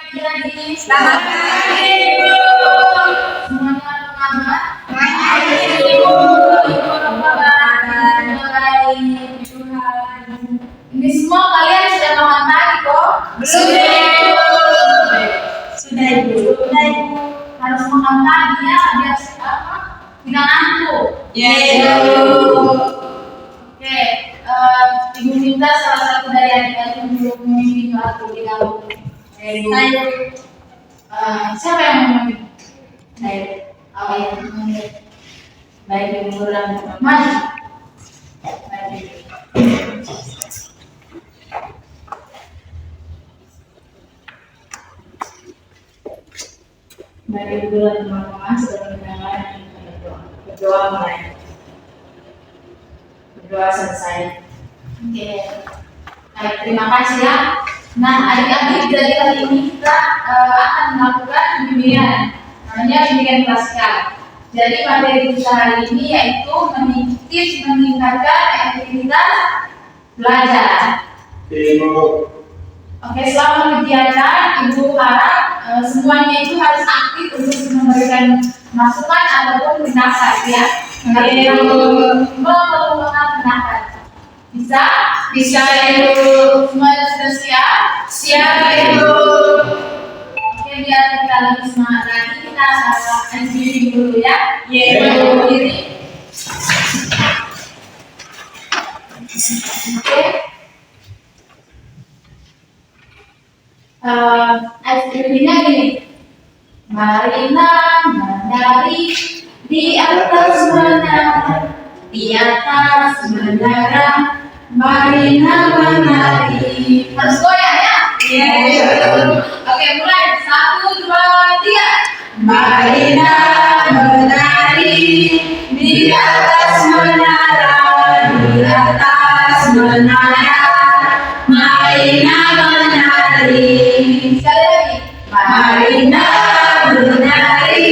Jadi selamat pagi Ibu. Semuanya apa kabar? Baik Ibu. Ibu apa kabar? Baik Tuhan. Ini semua kalian sudah makan pagi kok? Sudah Ibu. Sudah Ibu. Sudah Ibu. Harus makan pagi ya biar apa? Tidak ngantuk. Ya Ibu. Oke, Ibu minta salah satu dari adik-adik untuk memimpin doa terlebih dahulu. Saya, siapa yang memimpin? Saya, yang memimpin. Baik, Ibu dan maju. Baik, Ibu dan teman-teman sudah mendengarkan berdoa mulai. Berdoa selesai. Oke. Baik, terima kasih ya. Nah, adik-adik dari kali ini kita akan melakukan bimbingan, namanya bimbingan klasikal. Jadi materi kita hari ini yaitu meningkatkan efektivitas belajar. Oke, selama kegiatan Ibu harap semuanya itu harus aktif untuk memberikan masukan ataupun pendapat ya. Pendapat. Bisa? Bisa Ibu. Semuanya sudah siap? Siap Ibu. Oke, biar kita lebih semangat lagi, kita MCV dulu ya. Ibu diri. Oke. MCV-nya gini. Marilah menari di atas menara, di atas menara, marilah menari. Harus goyang ya? Iya. Oke, mulai 1, 2, 3. Marilah menari di atas menara, di atas menara, marilah menari. Sekali lagi. Marilah menari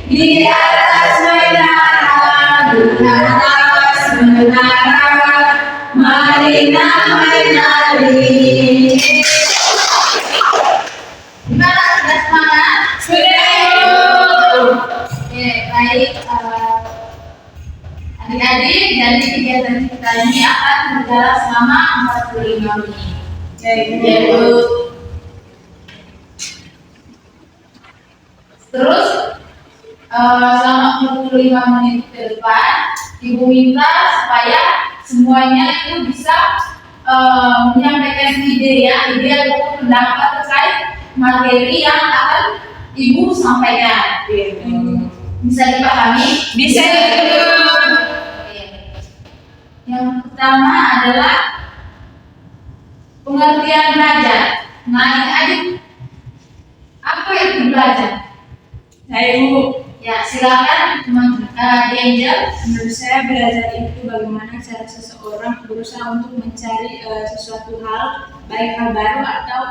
di atas menara, di atas menara, marilah menari. Gimana? Sudah semangat? Sudah. Oke, baik. Adik-adik, jadi kegiatan kita ini akan berjalan selama 45 menit. Yaitu terus selama 45 menit ke depan, Ibu minta supaya semuanya itu bisa menyampaikan ide ataupun pendapat terkait materi yang akan Ibu sampaikan. Bisa dipahami? Bisa. Yang pertama adalah pengertian belajar. Nah, adik-adik, apa itu belajar? Ibu. Ya, silakan Angel. Menurut saya belajar itu bagaimana cara seseorang berusaha untuk mencari sesuatu hal, baik hal baru atau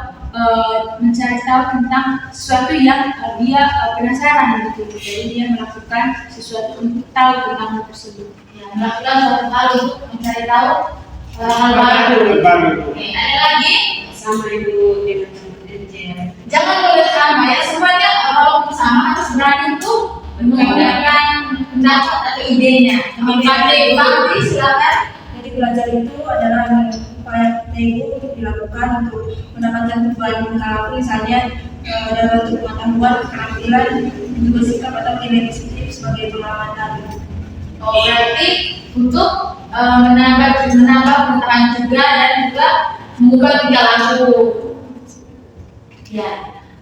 mencari tahu tentang sesuatu yang dia penasaran gitu. Jadi dia melakukan sesuatu untuk tahu tentang hal tersebut. Ya, melakukan suatu hal untuk mencari tahu hal baru. Oke, ada lagi? Sama Ibu dengan Angel. Jangan boleh sama ya, semuanya kalau sama harus berani untuk menggunakan pendapat atau idenya. Oke, silakan. Jadi belajar itu adalah upaya Ibu untuk dilakukan untuk mendapatkan perubahan perilaku, misalnya dalam bentuk pengetahuan, keterampilan, juga sikap atau nilai positif sebagai pengalaman tadi. Oh, berarti untuk menambah pengetahuan juga dan juga mengubah tingkah laku. Ya,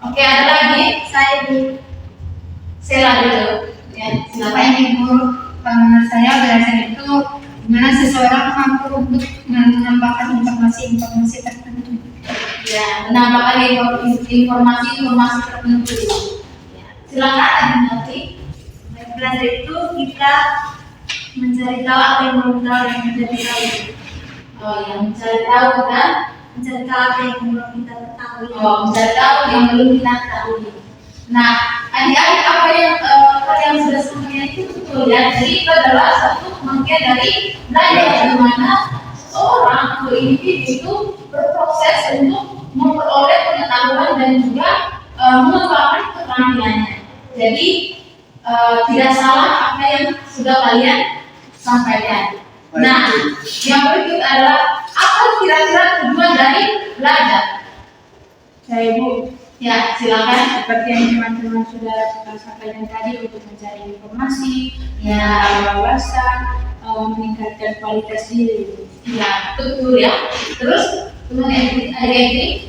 oke, ada lagi? Saya dulu. Ya, silakan Ibu. Menurut saya belajar itu gimana seseorang mampu untuk menambahkan informasi tertentu. Ya, menambahkan informasi tertentu. Ya, silakan nanti. Belajar itu kita mencari tahu apa yang belum tahu dan menjadi tahu. Oh, yang mencari tahu kan? Mencari tahu apa yang belum kita ketahui. Oh, mencari tahu yang belum kita ketahui. Nah, adik-adik apa yang kalian sudah sampaikan itu betul ya. Jadi itu adalah satu pengertian dari belajar, di mana seorang atau individu itu berproses untuk memperoleh pengetahuan dan juga mengembangkan keterampilannya. Jadi tidak salah apa yang sudah kalian sampaikan. Nah, yang berikut adalah apa kira-kira tujuan dari belajar? Saya Ibu, Ya, silakan. seperti yang teman-teman sudah sampaikan tadi, untuk mencari informasi, Ya, wawasan, meningkatkan kualitas diri. ya, betul ya. Terus, teman Edi,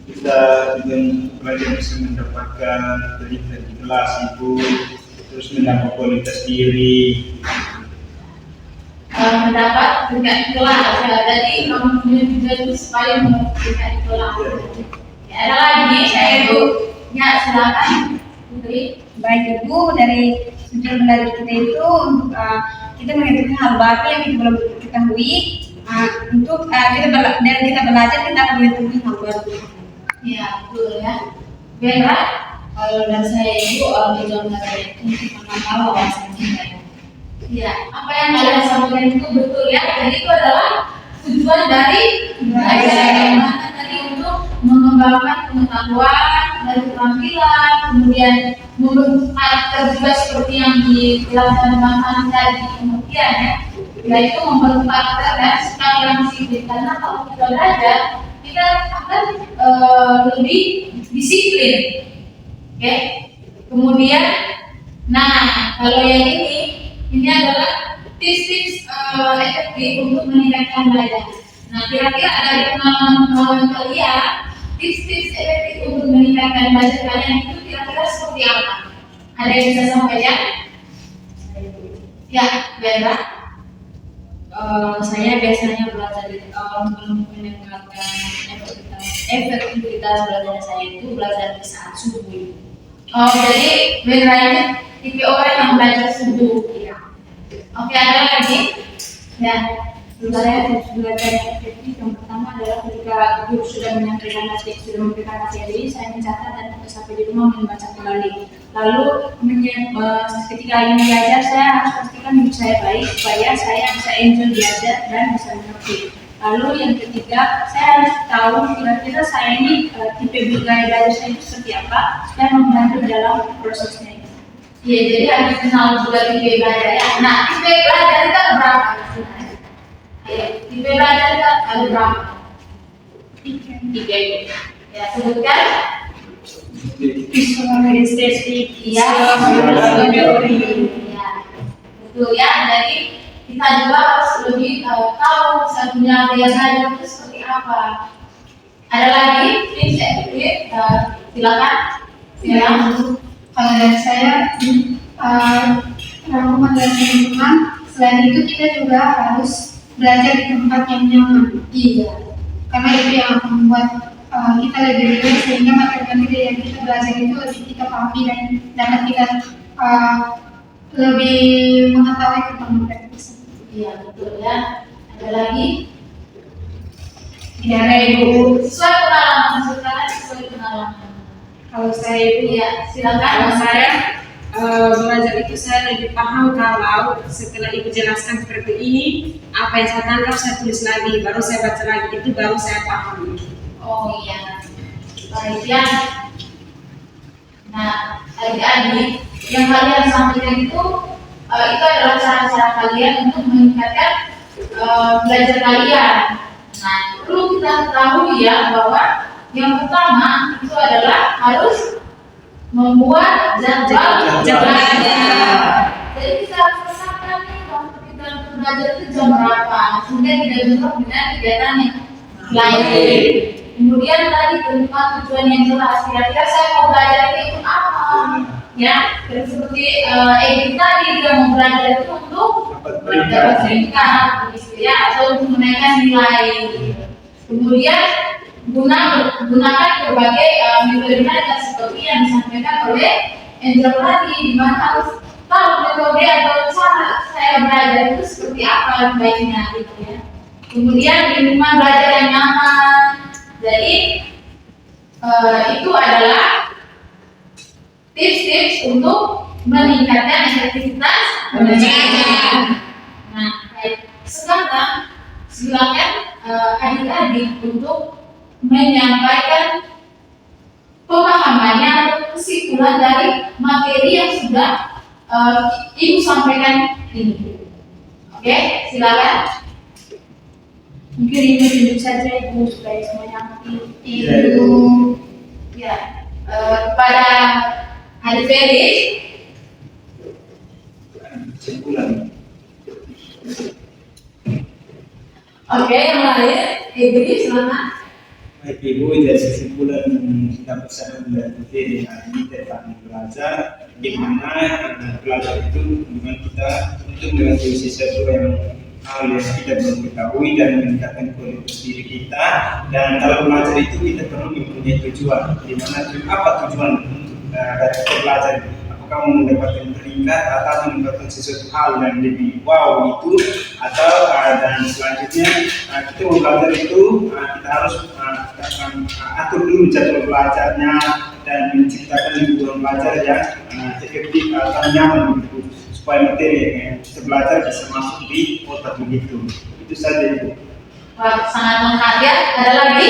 Kita juga pelajar bisa mendapatkan pendidikan di kelas itu, terus menambah kualitas diri. mendapat tingkat kelas ya. Jadi kamu punya juga itu supaya mendapat kelas. Ya, ada lagi saya itu. Ya, silakan Putri. Baik Ibu, dari tujuan belajar kita itu untuk kita mengetahui hal baru yang kita belum ketahui. Untuk dari kita belajar kita akan mengetahui hal baru. Ya, betul ya. Bella, Kalau dari saya itu tujuan belajar itu untuk menambah wawasan kita. ya, apa yang kalian sampaikan itu betul ya. Jadi itu adalah tujuan dari belajar. Yang mana tadi untuk mengembangkan pengetahuan dan keterampilan, kemudian membentuk karakter juga seperti yang dijelaskan Bang Hani tadi, kemudian ya, yaitu membentuk karakter dan sikap yang disiplin. Karena kalau kita belajar, kita akan lebih disiplin. Oke. Kemudian, nah kalau yang ini adalah tips-tips efektif untuk meningkatkan belajar. Nah, kira-kira dari pengalaman kalian, tips-tips efektif untuk meningkatkan belajar kalian itu kira-kira seperti apa? Ada yang bisa sampaikan? Ya, Bella. Saya biasanya belajar untuk meningkatkan efektivitas belajar saya itu belajar di saat subuh. Oh, jadi Bella ini tipe orang yang belajar subuh. Iya. Oke, ada lagi? Ya. Saya tips belajar yang efektif yang pertama adalah ketika guru sudah menyampaikan materi, saya mencatat dan sampai di rumah membaca kembali. Lalu ketika ingin belajar, saya harus pastikan hidup saya baik supaya saya bisa enjoy belajar dan bisa mengerti. Lalu yang ketiga, saya harus tahu kira-kira saya ini tipe gaya belajar saya itu seperti apa, supaya membantu dalam prosesnya. Iya, jadi harus kenal juga tipe belajar ya. Nah, tipe belajar itu ada berapa? Ayo, tipe belajar itu ada berapa? Tiga itu. Ya, sebutkan. Visual, estetik, Iya, teori. ya, betul ya. Jadi kita juga harus lebih tahu satunya gaya belajar itu seperti apa. Ada lagi tips efektif? Silakan. Ya, kalau dari saya, rangkuman dari teman-teman, selain itu kita juga harus belajar di tempat yang nyaman. Iya. Karena itu yang akan membuat kita lebih rileks, sehingga materi-materi yang kita belajar itu lebih kita pahami dan dapat kita lebih mengetahui tentang materi tersebut. Iya, betul ya. Ada lagi? Tidak ada Ibu. Sesuai pengalaman, sesuai pengalaman. Kalau saya Ibu, Iya, silakan. kalau saya belajar itu saya lebih paham kalau setelah Ibu jelaskan seperti ini, apa yang saya tangkap saya tulis lagi, baru saya baca lagi, itu baru saya paham. Oh iya, baik ya. Nah, adik-adik yang kalian sampaikan itu adalah cara-cara kalian untuk meningkatkan belajar kalian. Nah, perlu kita ketahui ya bahwa yang pertama itu adalah harus membuat jadwal belajar. Jadi kita harus tetapkan nih waktu kita belajar itu jam berapa, sehingga tidak bentrok dengan kegiatan yang lain. Kemudian tadi tentukan tujuan yang jelas. Kira-kira saya mau belajar itu untuk apa? Ya, seperti Edi tadi dia mau belajar itu untuk dapat sertifikat, begitu ya, atau untuk menaikkan nilai. Kemudian gunakan berbagai metode belajar seperti yang disampaikan oleh Angel tadi, di mana harus tahu metode atau cara saya belajar itu seperti apa baiknya, gitu ya. Kemudian lingkungan belajar yang nyaman. Jadi itu adalah tips-tips untuk meningkatkan efektivitas belajar. Nah, baik. Sekarang silakan adik-adik untuk menyampaikan pemahamannya atau kesimpulan dari materi yang sudah Ibu sampaikan ini. Oke, silakan. Mungkin ini dulu saja Ibu supaya semuanya mengerti. Ibu, ya, kepada Adik Ferry. Kesimpulan. Oke, yang lain, Ibu silakan. Baik Ibu, dari kesimpulan dapat saya dari hari ini tentang belajar, bagaimana belajar itu dengan kita untuk mengetahui sesuatu yang hal yang kita belum ketahui dan meningkatkan kualitas diri kita. Dan dalam belajar itu kita perlu mempunyai tujuan. Di mana apa tujuan untuk dari kita belajar? Apakah mau mendapatkan peringkat atau mendapatkan sesuatu hal yang lebih wow itu, atau dan selanjutnya kita mau belajar itu kita harus atur dulu jadwal belajarnya dan menciptakan lingkungan belajar yang efektif atau nyaman begitu, supaya materi yang kita belajar bisa masuk di otak begitu. Itu saja Ibu. Wah, sangat lengkap ya. Ada lagi?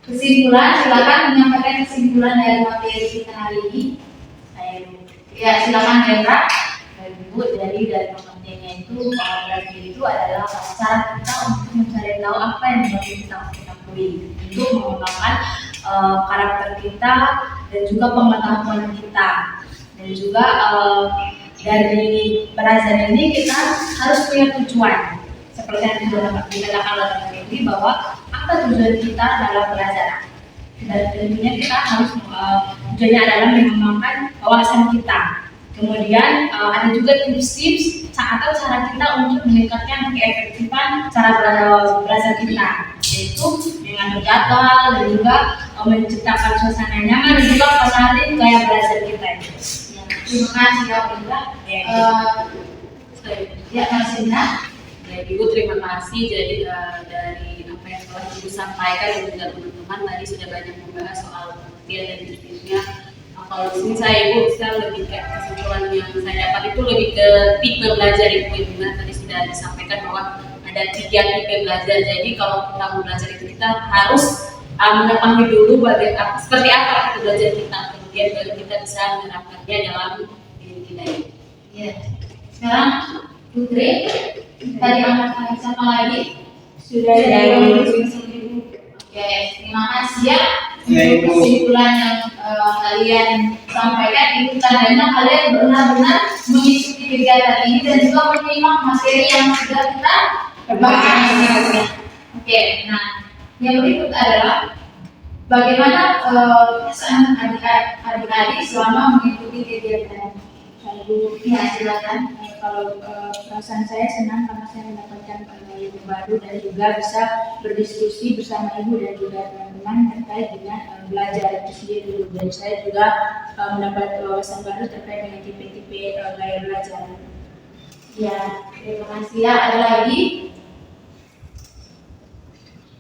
Kesimpulan, silakan menyampaikan kesimpulan dari materi kita hari ini. Ya, silakan Hendra. Ibu, jadi dari pengertiannya itu belajar itu adalah cara kita untuk mencari tahu apa yang harus kita ketahui, untuk mengembangkan karakter kita dan juga pengetahuan kita, dan juga dari belajar ini kita harus punya tujuan, seperti yang sudah dikatakan oleh ini bahwa apa tujuan kita dalam belajar. Dan tentunya kita harus tujuannya adalah mengembangkan wawasan kita. Kemudian ada juga tips-tips atau cara kita untuk meningkatkan keefektifan cara belajar kita, yaitu dengan berjadwal dan juga menciptakan suasana nyaman dan juga menarik gaya belajar kita. Ya, terima kasih ya Bunda. Ya, Mas Bunda. Ya, Ibu terima kasih. Jadi dari apa yang telah Ibu sampaikan dan juga teman-teman tadi sudah banyak membahas soal pengertian dan tipsnya. Kalau di sini saya Ibu bisa lebih ke kesimpulan yang saya dapat itu lebih ke tipe belajar Ibu, yang dimana tadi sudah disampaikan bahwa ada 3 tipe belajar. Jadi kalau kita mau belajar itu kita harus mengetahui dulu seperti apa itu belajar kita, kemudian baru kita bisa menerapkannya dalam diri kita ini. Ya. Sekarang Putri, tadi anak siapa lagi? Sudah Sudah Ibu. Oke, terima kasih ya Ya, untuk Ibu. kesimpulan yang kalian sampaikan. Itu tandanya kalian benar-benar mengikuti kegiatan ini dan juga menyimak materi yang sudah kita bahas. Oke, nah yang berikut adalah bagaimana perasaan adik-adik selama mengikuti kegiatan. Ibu, Ya, silakan. kalau perasaan saya senang karena saya mendapatkan ilmu baru dan juga bisa berdiskusi bersama Ibu dan juga teman-teman terkait dengan belajar itu sendiri. Dan saya juga mendapat wawasan baru terkait dengan tipe-tipe gaya belajar. Ya, terima kasih ya. Ada lagi?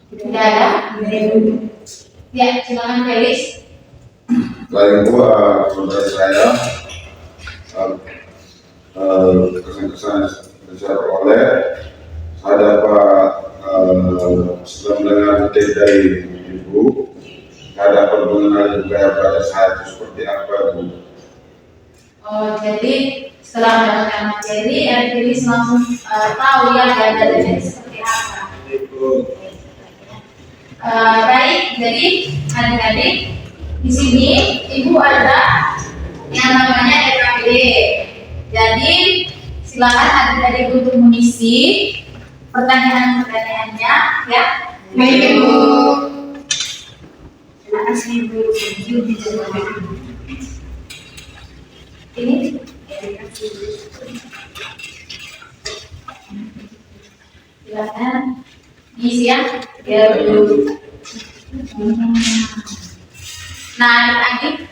Tidak ada? Ya, silakan Felis. Selain itu, menurut saya kesan-kesan yang saya peroleh, saya dapat setelah mendengar materi dari Ibu, saya dapat mengenal gaya belajar saya itu seperti apa, Bu. Oh, jadi setelah mendapatkan materi, Felis langsung tahu ya gaya belajarnya seperti apa. Ibu. Baik, jadi adik-adik di sini Ibu ada yang namanya RKPD. Jadi silakan adik-adik untuk mengisi pertanyaan-pertanyaannya ya. Baik Ibu. Terima kasih Ibu. Ini silakan diisi ya. Nah, adik-adik,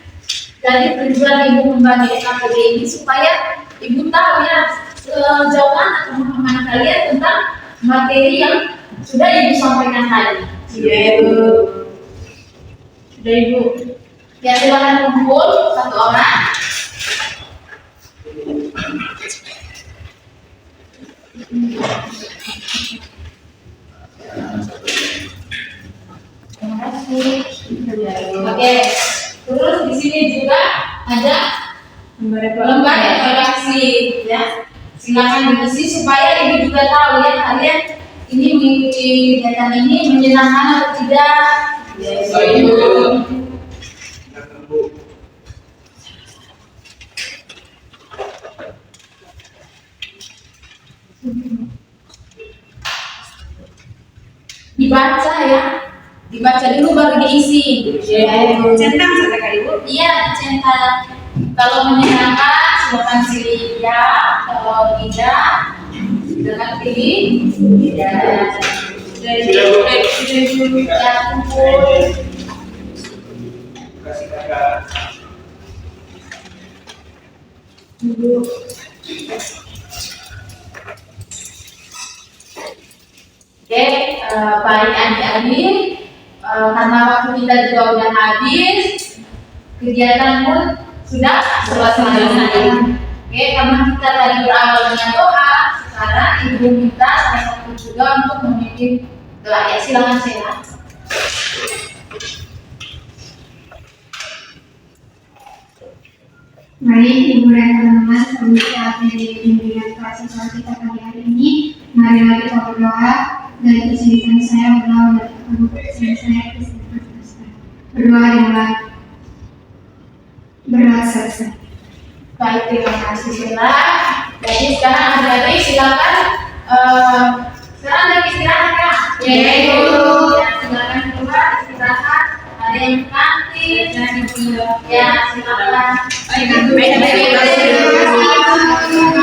dari tujuan Ibu membagi RKPD ini supaya Ibu tahu ya jawaban atau pemahaman kalian tentang materi yang sudah Ibu sampaikan tadi. Iya Ibu. Sudah Ibu. Ya, silakan kumpul satu orang. kasih. Oke. Terus di sini juga ada lembar evaluasi ya. Silakan diisi supaya ibu juga tahu ya kalian ini mengikuti kegiatan ini menyenangkan atau tidak. Dibaca ya, dibaca dulu baru diisi. Centang saja Kak Ibu. Iya, dicetak. Kalau menyenangkan silakan pilih ya, kalau tidak silakan pilih tidak. Ya, kumpul. Kasih kakak. Oke, baik adik-adik, karena waktu kita juga udah habis, kegiatan pun sudah selesai. Oke, karena kita tadi berawal dengan doa, sekarang ibu minta salah satu juga untuk memimpin doa. Ya, silakan Sheila. Baik, Ibu dan teman-teman, pembicaraan dari pimpinan kelas siswa kita pagi hari ini. Marilah kita berdoa. Dari kesulitan saya berdoa dan kesulitan saya kesulitan. Berdoa dimulai. Berdoa selesai. Baik, terima kasih Sheila. Jadi sekarang adik-adik silakan. Sekarang ada istirahat Kak. Ya, Ibu. Ya, silakan keluar istirahat. Ada yang kantin. Ya, silakan. Baik, terima kasih.